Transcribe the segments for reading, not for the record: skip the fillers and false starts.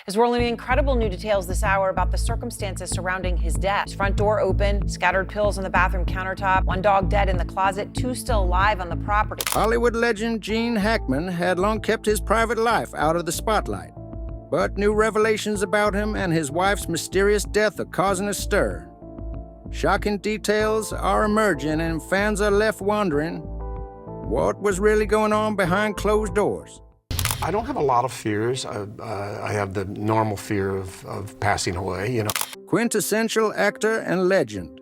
As we're learning incredible new details this hour about the circumstances surrounding his death. His front door open, scattered pills on the bathroom countertop, one dog dead in the closet, two still alive on the property. Hollywood legend Gene Hackman had long kept his private life out of the spotlight. But new revelations about him and his wife's mysterious death are causing a stir. Shocking details are emerging and fans are left wondering what was really going on behind closed doors. I don't have a lot of fears. I have the normal fear of passing away, you know. Quintessential actor and legend.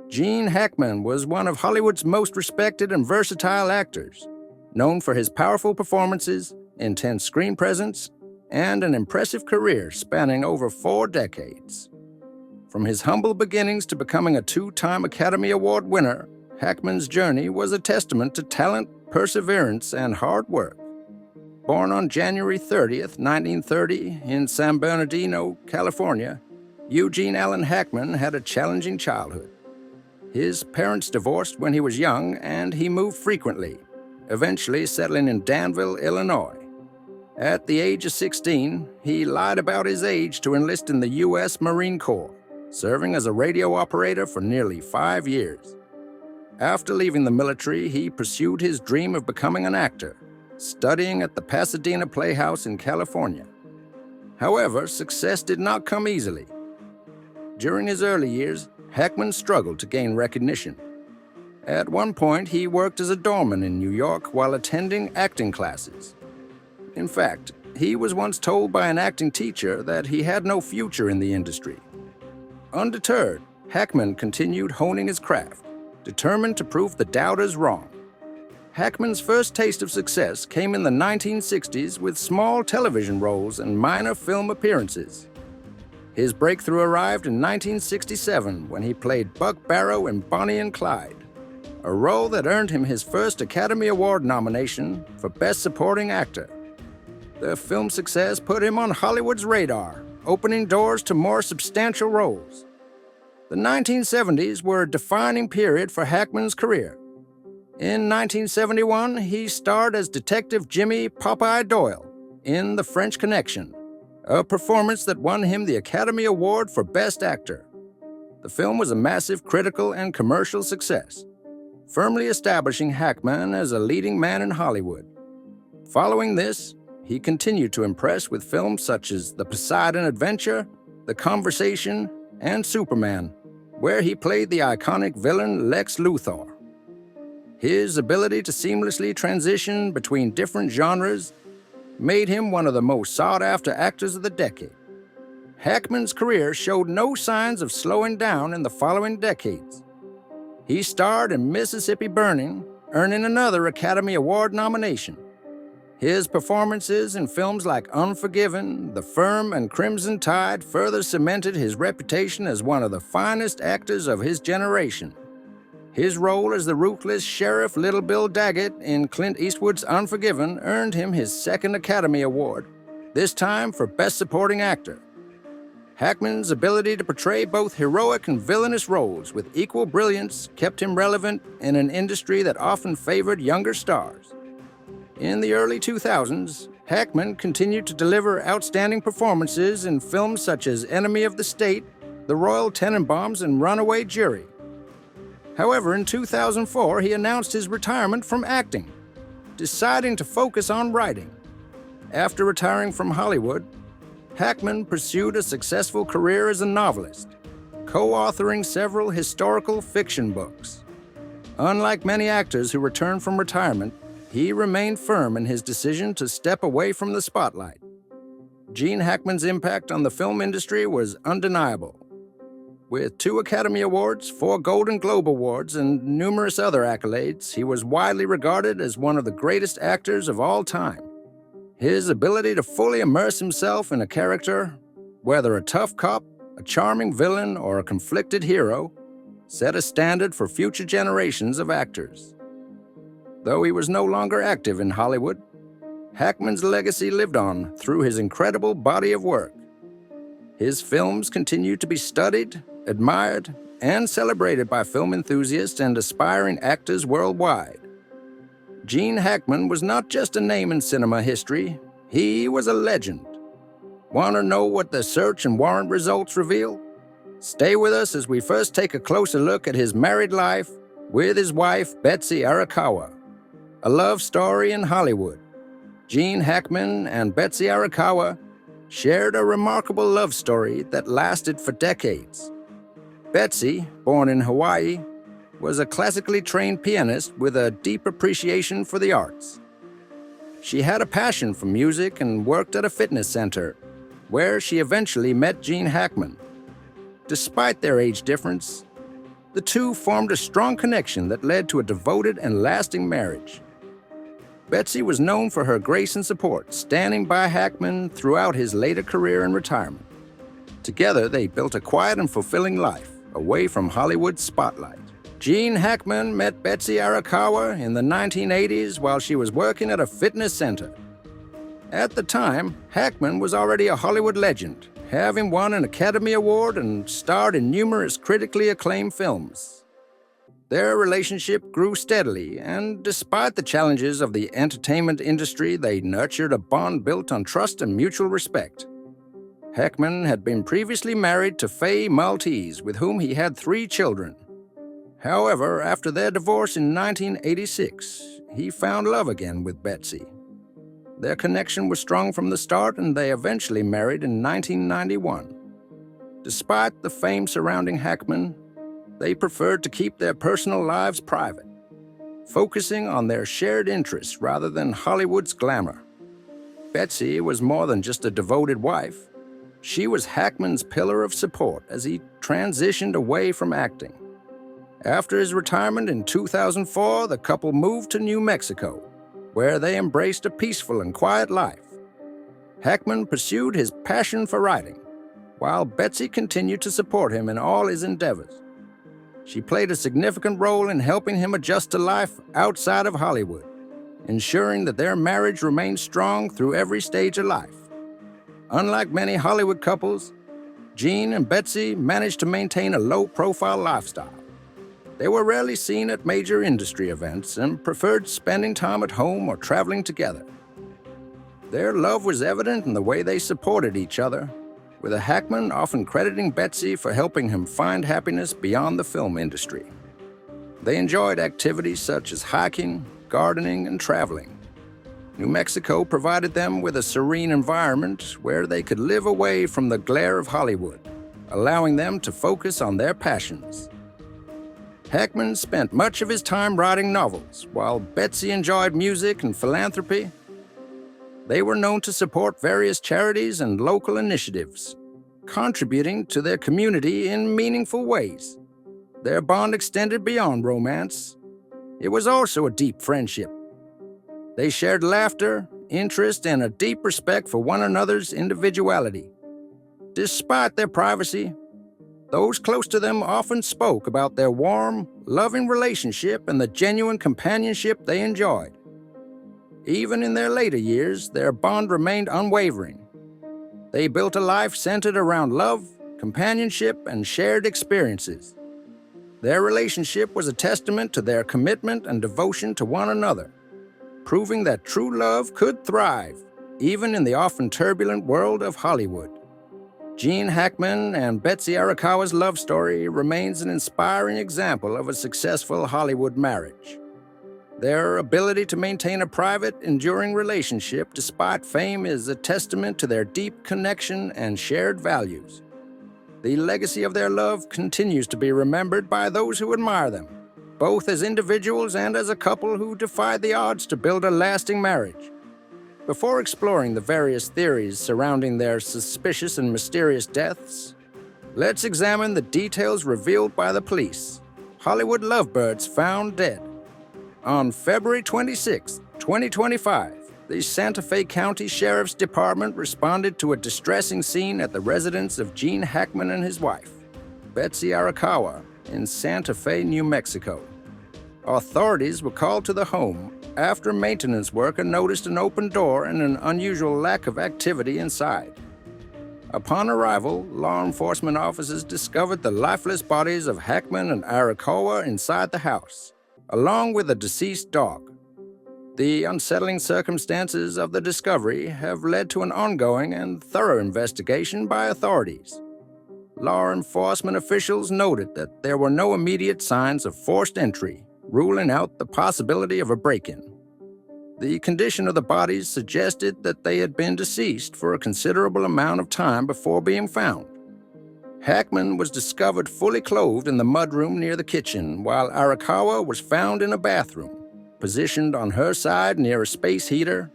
Gene Hackman was one of Hollywood's most respected and versatile actors, known for his powerful performances, intense screen presence, and an impressive career spanning over 4 decades. From his humble beginnings to becoming a 2-time Academy Award winner, Hackman's journey was a testament to talent, perseverance, and hard work. Born on January 30th, 1930, in San Bernardino, California, Eugene Allen Hackman had a challenging childhood. His parents divorced when he was young, and he moved frequently, eventually settling in Danville, Illinois. At the age of 16, he lied about his age to enlist in the U.S. Marine Corps, serving as a radio operator for nearly 5 years. After leaving the military, he pursued his dream of becoming an actor, studying at the Pasadena Playhouse in California. However, success did not come easily. During his early years, Hackman struggled to gain recognition. At one point, he worked as a doorman in New York while attending acting classes. In fact, he was once told by an acting teacher that he had no future in the industry. Undeterred, Hackman continued honing his craft, determined to prove the doubters wrong. Hackman's first taste of success came in the 1960s with small television roles and minor film appearances. His breakthrough arrived in 1967 when he played Buck Barrow in Bonnie and Clyde, a role that earned him his first Academy Award nomination for Best Supporting Actor. The film success put him on Hollywood's radar, opening doors to more substantial roles. The 1970s were a defining period for Hackman's career. In 1971, he starred as Detective Jimmy Popeye Doyle in The French Connection, a performance that won him the Academy Award for Best Actor. The film was a massive critical and commercial success, firmly establishing Hackman as a leading man in Hollywood. Following this, he continued to impress with films such as The Poseidon Adventure, The Conversation, and Superman, where he played the iconic villain Lex Luthor. His ability to seamlessly transition between different genres made him one of the most sought-after actors of the decade. Hackman's career showed no signs of slowing down in the following decades. He starred in Mississippi Burning, earning another Academy Award nomination. His performances in films like Unforgiven, The Firm, and Crimson Tide further cemented his reputation as one of the finest actors of his generation. His role as the ruthless Sheriff Little Bill Daggett in Clint Eastwood's Unforgiven earned him his second Academy Award, this time for Best Supporting Actor. Hackman's ability to portray both heroic and villainous roles with equal brilliance kept him relevant in an industry that often favored younger stars. In the early 2000s, Hackman continued to deliver outstanding performances in films such as Enemy of the State, The Royal Tenenbaums, and Runaway Jury. However, in 2004, he announced his retirement from acting, deciding to focus on writing. After retiring from Hollywood, Hackman pursued a successful career as a novelist, co-authoring several historical fiction books. Unlike many actors who return from retirement, he remained firm in his decision to step away from the spotlight. Gene Hackman's impact on the film industry was undeniable. With 2 Academy Awards, 4 Golden Globe Awards, and numerous other accolades, he was widely regarded as one of the greatest actors of all time. His ability to fully immerse himself in a character, whether a tough cop, a charming villain, or a conflicted hero, set a standard for future generations of actors. Though he was no longer active in Hollywood, Hackman's legacy lived on through his incredible body of work. His films continue to be studied, admired, and celebrated by film enthusiasts and aspiring actors worldwide. Gene Hackman was not just a name in cinema history, he was a legend. Want to know what the search and warrant results reveal? Stay with us as we first take a closer look at his married life with his wife, Betsy Arakawa. A love story in Hollywood. Gene Hackman and Betsy Arakawa shared a remarkable love story that lasted for decades. Betsy, born in Hawaii, was a classically trained pianist with a deep appreciation for the arts. She had a passion for music and worked at a fitness center, where she eventually met Gene Hackman. Despite their age difference, the two formed a strong connection that led to a devoted and lasting marriage. Betsy was known for her grace and support, standing by Hackman throughout his later career and retirement. Together, they built a quiet and fulfilling life, away from Hollywood's spotlight. Gene Hackman met Betsy Arakawa in the 1980s while she was working at a fitness center. At the time, Hackman was already a Hollywood legend, having won an Academy Award and starred in numerous critically acclaimed films. Their relationship grew steadily, and despite the challenges of the entertainment industry, they nurtured a bond built on trust and mutual respect. Hackman had been previously married to Faye Maltese, with whom he had 3 children. However, after their divorce in 1986, he found love again with Betsy. Their connection was strong from the start, and they eventually married in 1991. Despite the fame surrounding Hackman, they preferred to keep their personal lives private, focusing on their shared interests rather than Hollywood's glamour. Betsy was more than just a devoted wife. She was Hackman's pillar of support as he transitioned away from acting. After his retirement in 2004, the couple moved to New Mexico, where they embraced a peaceful and quiet life. Hackman pursued his passion for writing, while Betsy continued to support him in all his endeavors. She played a significant role in helping him adjust to life outside of Hollywood, ensuring that their marriage remained strong through every stage of life. Unlike many Hollywood couples, Gene and Betsy managed to maintain a low-profile lifestyle. They were rarely seen at major industry events and preferred spending time at home or traveling together. Their love was evident in the way they supported each other, with Hackman often crediting Betsy for helping him find happiness beyond the film industry. They enjoyed activities such as hiking, gardening, and traveling. New Mexico provided them with a serene environment where they could live away from the glare of Hollywood, allowing them to focus on their passions. Hackman spent much of his time writing novels, while Betsy enjoyed music and philanthropy. They were known to support various charities and local initiatives, contributing to their community in meaningful ways. Their bond extended beyond romance. It was also a deep friendship. They shared laughter, interest, and a deep respect for one another's individuality. Despite their privacy, those close to them often spoke about their warm, loving relationship and the genuine companionship they enjoyed. Even in their later years, their bond remained unwavering. They built a life centered around love, companionship, and shared experiences. Their relationship was a testament to their commitment and devotion to one another, proving that true love could thrive, even in the often turbulent world of Hollywood. Gene Hackman and Betsy Arakawa's love story remains an inspiring example of a successful Hollywood marriage. Their ability to maintain a private, enduring relationship despite fame is a testament to their deep connection and shared values. The legacy of their love continues to be remembered by those who admire them, both as individuals and as a couple who defied the odds to build a lasting marriage. Before exploring the various theories surrounding their suspicious and mysterious deaths, let's examine the details revealed by the police. Hollywood lovebirds found dead. On February 26, 2025, the Santa Fe County Sheriff's Department responded to a distressing scene at the residence of Gene Hackman and his wife, Betsy Arakawa, in Santa Fe, New Mexico. Authorities were called to the home after a maintenance worker noticed an open door and an unusual lack of activity inside. Upon arrival, law enforcement officers discovered the lifeless bodies of Hackman and Arakawa inside the house, along with a deceased dog. The unsettling circumstances of the discovery have led to an ongoing and thorough investigation by authorities. Law enforcement officials noted that there were no immediate signs of forced entry, ruling out the possibility of a break-in. The condition of the bodies suggested that they had been deceased for a considerable amount of time before being found. Hackman was discovered fully clothed in the mudroom near the kitchen, while Arakawa was found in a bathroom, positioned on her side near a space heater.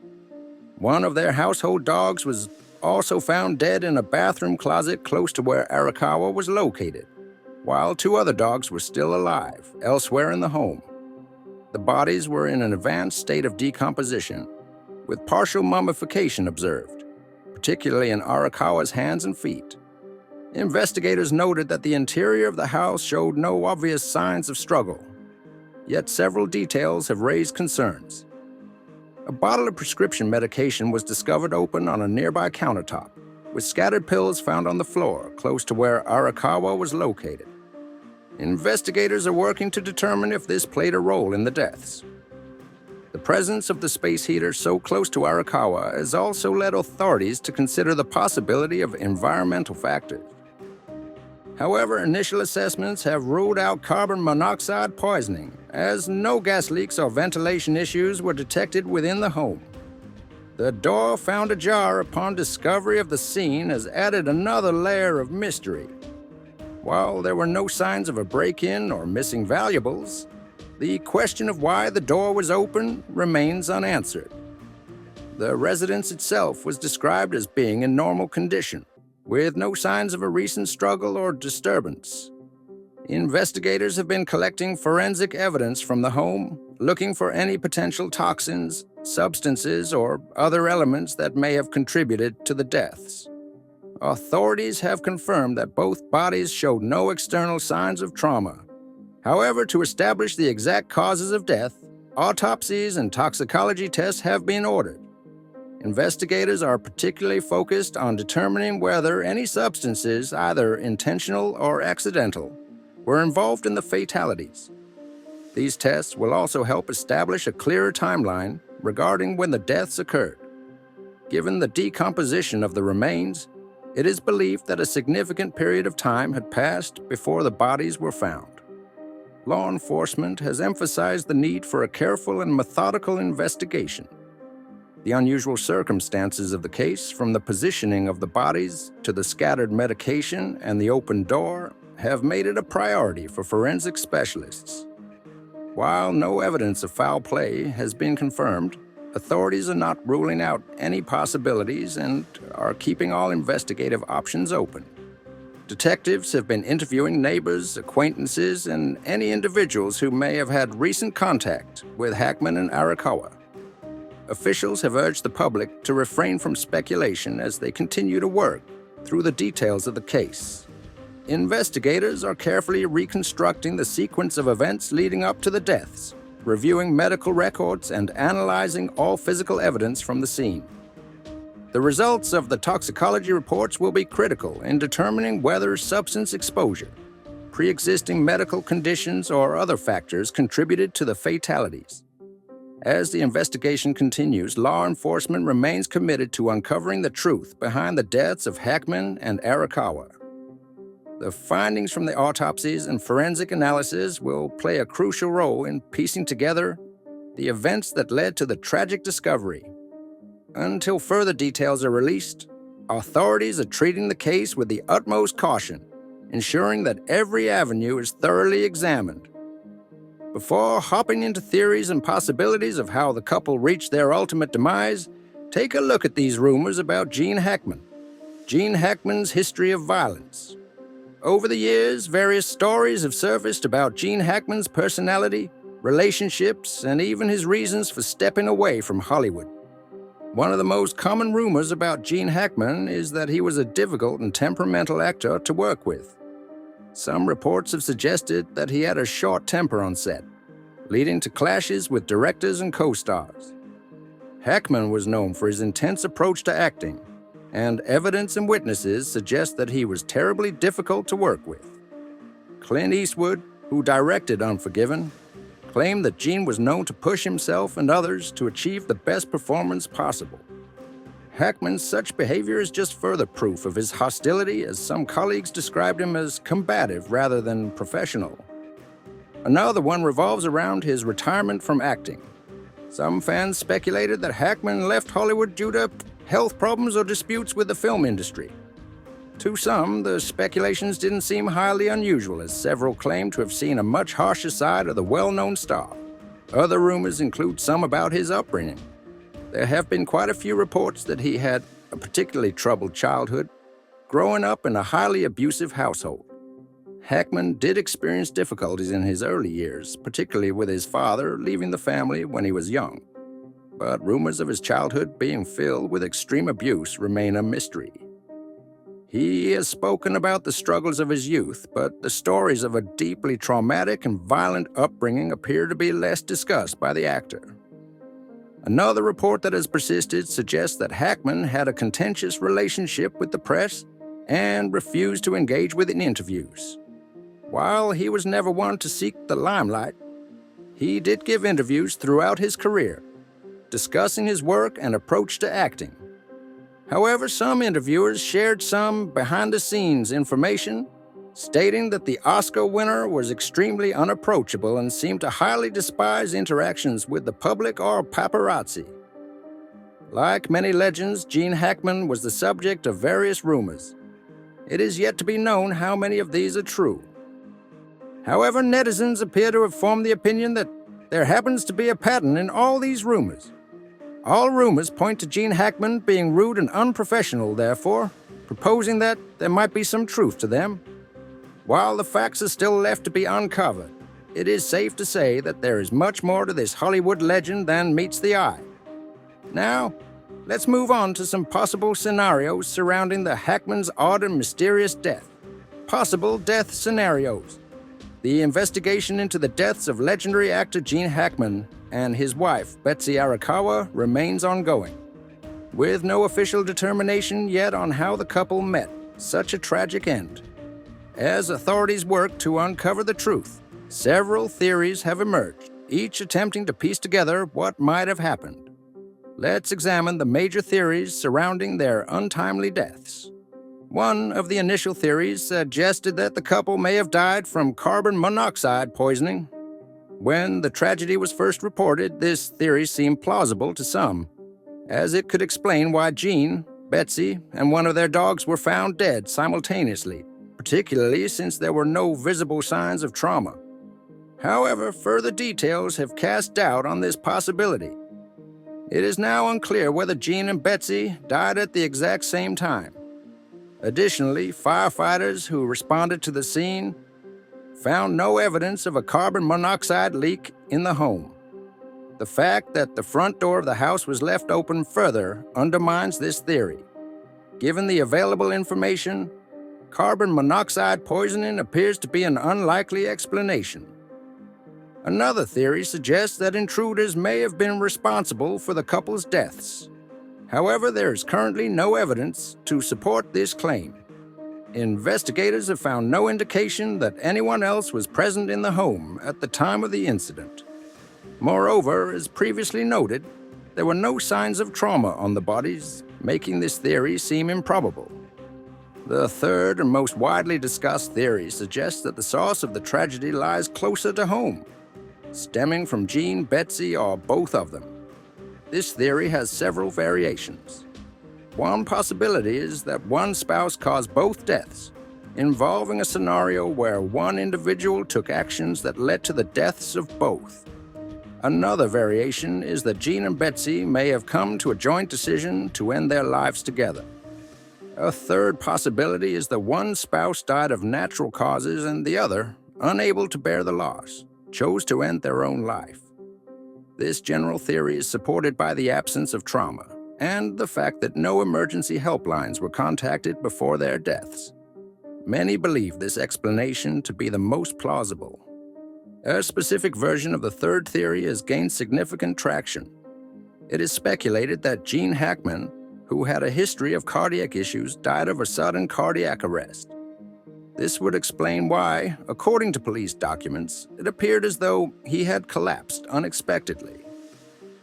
One of their household dogs was also found dead in a bathroom closet close to where Arakawa was located, while 2 other dogs were still alive elsewhere in the home. The bodies were in an advanced state of decomposition, with partial mummification observed, particularly in Arakawa's hands and feet. Investigators noted that the interior of the house showed no obvious signs of struggle, yet several details have raised concerns. A bottle of prescription medication was discovered open on a nearby countertop, with scattered pills found on the floor close to where Arakawa was located. Investigators are working to determine if this played a role in the deaths. The presence of the space heater so close to Arakawa has also led authorities to consider the possibility of environmental factors. However, initial assessments have ruled out carbon monoxide poisoning, as no gas leaks or ventilation issues were detected within the home. The door found ajar upon discovery of the scene has added another layer of mystery. While there were no signs of a break-in or missing valuables, the question of why the door was open remains unanswered. The residence itself was described as being in normal condition, with no signs of a recent struggle or disturbance. Investigators have been collecting forensic evidence from the home, looking for any potential toxins, substances, or other elements that may have contributed to the deaths. Authorities have confirmed that both bodies showed no external signs of trauma. However, to establish the exact causes of death, autopsies and toxicology tests have been ordered. Investigators are particularly focused on determining whether any substances, either intentional or accidental, were involved in the fatalities. These tests will also help establish a clearer timeline regarding when the deaths occurred. Given the decomposition of the remains, it is believed that a significant period of time had passed before the bodies were found. Law enforcement has emphasized the need for a careful and methodical investigation. The unusual circumstances of the case, from the positioning of the bodies to the scattered medication and the open door, have made it a priority for forensic specialists. While no evidence of foul play has been confirmed, authorities are not ruling out any possibilities and are keeping all investigative options open. Detectives have been interviewing neighbors, acquaintances, and any individuals who may have had recent contact with Hackman and Arakawa. Officials have urged the public to refrain from speculation as they continue to work through the details of the case. Investigators are carefully reconstructing the sequence of events leading up to the deaths, reviewing medical records, and analyzing all physical evidence from the scene. The results of the toxicology reports will be critical in determining whether substance exposure, pre-existing medical conditions, or other factors contributed to the fatalities. As the investigation continues, law enforcement remains committed to uncovering the truth behind the deaths of Hackman and Arakawa. The findings from the autopsies and forensic analysis will play a crucial role in piecing together the events that led to the tragic discovery. Until further details are released, authorities are treating the case with the utmost caution, ensuring that every avenue is thoroughly examined. Before hopping into theories and possibilities of how the couple reached their ultimate demise, take a look at these rumors about Gene Hackman. Gene Hackman's history of violence. Over the years, various stories have surfaced about Gene Hackman's personality, relationships, and even his reasons for stepping away from Hollywood. One of the most common rumors about Gene Hackman is that he was a difficult and temperamental actor to work with. Some reports have suggested that he had a short temper on set, leading to clashes with directors and co-stars. Hackman was known for his intense approach to acting, and evidence and witnesses suggest that he was terribly difficult to work with. Clint Eastwood, who directed Unforgiven, claimed that Gene was known to push himself and others to achieve the best performance possible. Hackman's such behavior is just further proof of his hostility, as some colleagues described him as combative rather than professional. Another one revolves around his retirement from acting. Some fans speculated that Hackman left Hollywood due to health problems or disputes with the film industry. To some, the speculations didn't seem highly unusual, as several claimed to have seen a much harsher side of the well-known star. Other rumors include some about his upbringing. There have been quite a few reports that he had a particularly troubled childhood, growing up in a highly abusive household. Hackman did experience difficulties in his early years, particularly with his father leaving the family when he was young. But rumors of his childhood being filled with extreme abuse remain a mystery. He has spoken about the struggles of his youth, but the stories of a deeply traumatic and violent upbringing appear to be less discussed by the actor. Another report that has persisted suggests that Hackman had a contentious relationship with the press and refused to engage with in interviews. While he was never one to seek the limelight, he did give interviews throughout his career, discussing his work and approach to acting. However, some interviewers shared some behind-the-scenes information, stating that the Oscar winner was extremely unapproachable and seemed to highly despise interactions with the public or paparazzi. Like many legends, Gene Hackman was the subject of various rumors. It is yet to be known how many of these are true. However, netizens appear to have formed the opinion that there happens to be a pattern in all these rumors. All rumors point to Gene Hackman being rude and unprofessional, therefore, proposing that there might be some truth to them. While the facts are still left to be uncovered, it is safe to say that there is much more to this Hollywood legend than meets the eye. Now, let's move on to some possible scenarios surrounding the Hackman's odd and mysterious death. Possible death scenarios. The investigation into the deaths of legendary actor Gene Hackman and his wife, Betsy Arakawa, remains ongoing, with no official determination yet on how the couple met such a tragic end. As authorities work to uncover the truth, several theories have emerged, each attempting to piece together what might have happened. Let's examine the major theories surrounding their untimely deaths. One of the initial theories suggested that the couple may have died from carbon monoxide poisoning. When the tragedy was first reported, this theory seemed plausible to some, as it could explain why Gene, Betsy, and one of their dogs were found dead simultaneously, particularly since there were no visible signs of trauma. However, further details have cast doubt on this possibility. It is now unclear whether Gene and Betsy died at the exact same time. Additionally, firefighters who responded to the scene found no evidence of a carbon monoxide leak in the home. The fact that the front door of the house was left open further undermines this theory. Given the available information, carbon monoxide poisoning appears to be an unlikely explanation. Another theory suggests that intruders may have been responsible for the couple's deaths. However, there is currently no evidence to support this claim. Investigators have found no indication that anyone else was present in the home at the time of the incident. Moreover, as previously noted, there were no signs of trauma on the bodies, making this theory seem improbable. The third and most widely discussed theory suggests that the source of the tragedy lies closer to home, stemming from Gene, Betsy, or both of them. This theory has several variations. One possibility is that one spouse caused both deaths, involving a scenario where one individual took actions that led to the deaths of both. Another variation is that Gene and Betsy may have come to a joint decision to end their lives together. A third possibility is that one spouse died of natural causes and the other, unable to bear the loss, chose to end their own life. This general theory is supported by the absence of trauma and the fact that no emergency helplines were contacted before their deaths. Many believe this explanation to be the most plausible. A specific version of the third theory has gained significant traction. It is speculated that Gene Hackman, who had a history of cardiac issues, died of a sudden cardiac arrest. This would explain why, according to police documents, it appeared as though he had collapsed unexpectedly.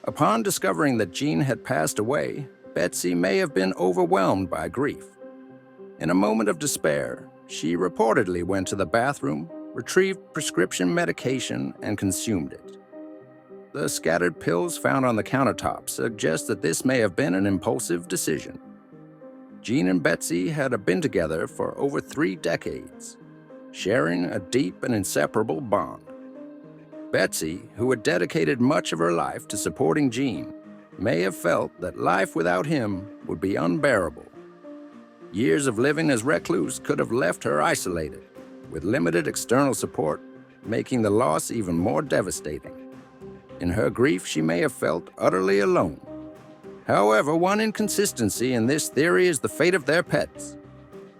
Upon discovering that Gene had passed away, Betsy may have been overwhelmed by grief. In a moment of despair, she reportedly went to the bathroom, retrieved prescription medication, and consumed it. The scattered pills found on the countertop suggest that this may have been an impulsive decision. Gene and Betsy had been together for over 3 decades, sharing a deep and inseparable bond. Betsy, who had dedicated much of her life to supporting Gene, may have felt that life without him would be unbearable. Years of living as recluse could have left her isolated, with limited external support, making the loss even more devastating. In her grief, she may have felt utterly alone. However, one inconsistency in this theory is the fate of their pets.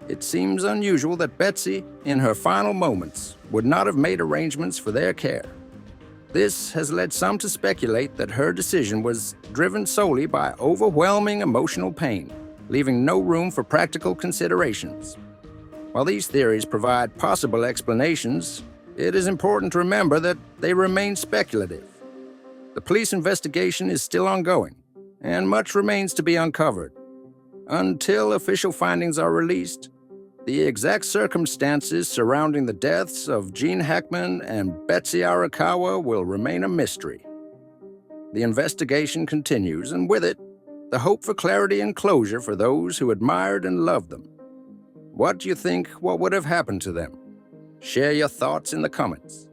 It seems unusual that Betsy, in her final moments, would not have made arrangements for their care. This has led some to speculate that her decision was driven solely by overwhelming emotional pain, leaving no room for practical considerations. While these theories provide possible explanations, it is important to remember that they remain speculative. The police investigation is still ongoing, and much remains to be uncovered. Until official findings are released, the exact circumstances surrounding the deaths of Gene Hackman and Betsy Arakawa will remain a mystery. The investigation continues, and with it, the hope for clarity and closure for those who admired and loved them. What do you think what would have happened to them? Share your thoughts in the comments.